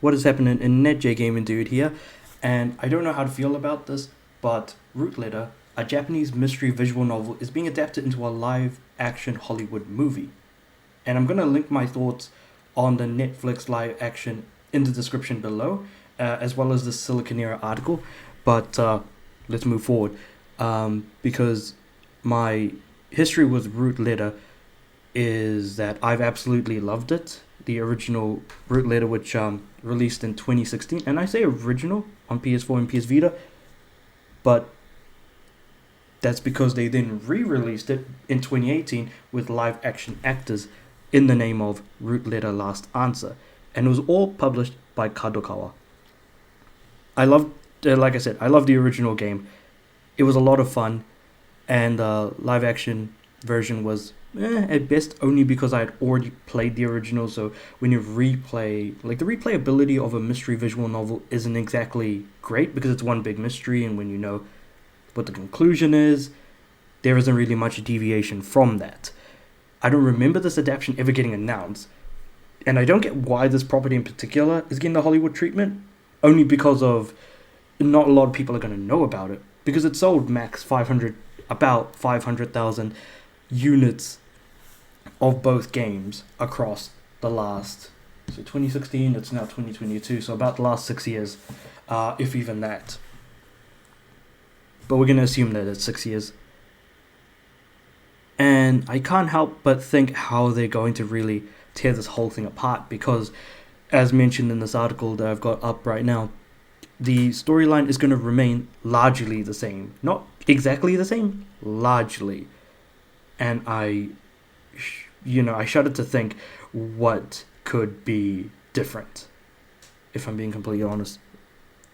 What is happening in NetJ Gaming Dude here? And I don't know how to feel about this, but Root Letter, a Japanese mystery visual novel, is being adapted into a live action Hollywood movie. And I'm going to link my thoughts on the Netflix live action in the description below, as well as the Siliconera article. But let's move forward. Because my history with Root Letter is that I've absolutely loved it. The original Root Letter, which released in 2016, and I say original on PS4 and PS Vita, but that's because they then re-released it in 2018 with live action actors in the name of Root Letter Last Answer, and it was all published by Kadokawa. I loved, like I said, I love the original game. It was a lot of fun, and live action version was at best, only because I had already played the original. So when you replay, like, the replayability of a mystery visual novel isn't exactly great because it's one big mystery, and when you know what the conclusion is, there isn't really much deviation from that. I don't remember this adaptation ever getting announced, and I don't get why this property in particular is getting the Hollywood treatment, only because of not a lot of people are going to know about it, because it sold about 500,000 units of both games across the last, so 2016, it's now 2022, so about the last 6 years, if even that. But we're going to assume that it's 6 years. And I can't help but think how they're going to really tear this whole thing apart, because, as mentioned in this article that I've got up right now, the storyline is going to remain largely the same. Not exactly the same, largely. And I shudder to think what could be different, if I'm being completely honest.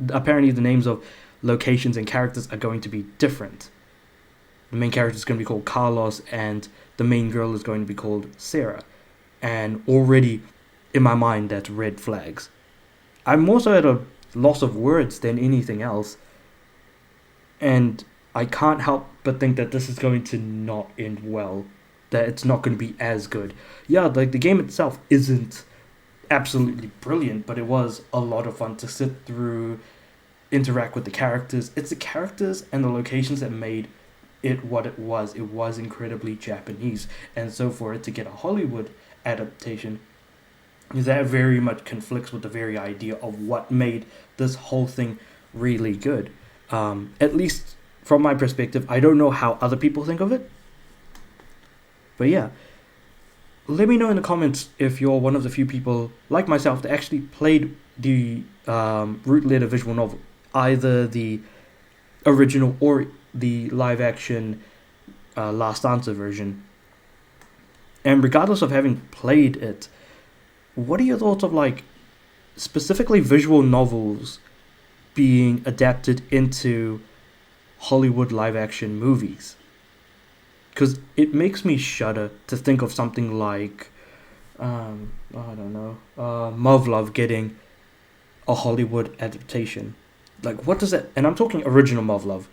Apparently the names of locations and characters are going to be different. The main character is going to be called Carlos, and the main girl is going to be called Sarah. And already, in my mind, that's red flags. I'm more so at a loss of words than anything else. And I can't help but think that this is going to not end well. That it's not going to be as good. Yeah, like, the game itself isn't absolutely brilliant, but it was a lot of fun to sit through, interact with the characters. It's the characters and the locations that made it what it was. It was incredibly Japanese. And so for it to get a Hollywood adaptation, that very much conflicts with the very idea of what made this whole thing really good. At least from my perspective. I don't know how other people think of it. But yeah, let me know in the comments if you're one of the few people, like myself, that actually played the Root Letter visual novel. Either the original or the live action Last Answer version. And regardless of having played it, what are your thoughts of, like, specifically visual novels being adapted into Hollywood live action movies? Because it makes me shudder to think of something like, I don't know, Muv-Luv getting a Hollywood adaptation. Like, what does that... And I'm talking original Muv-Luv.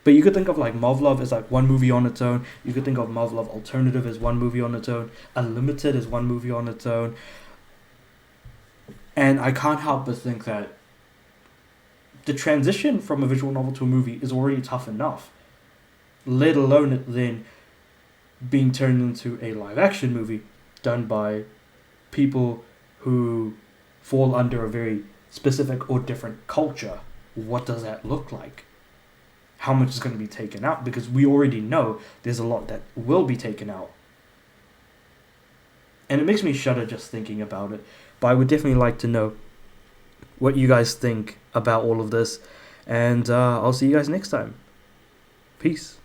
But you could think of, like, Muv-Luv as, like, one movie on its own. You could think of Muv-Luv Alternative as one movie on its own. Unlimited as one movie on its own. And I can't help but think that the transition from a visual novel to a movie is already tough enough, let alone it then being turned into a live action movie done by people who fall under a very specific or different culture. What does that look like? How much is going to be taken out? Because we already know there's a lot that will be taken out. And it makes me shudder just thinking about it. But I would definitely like to know what you guys think about all of this. And I'll see you guys next time. Peace.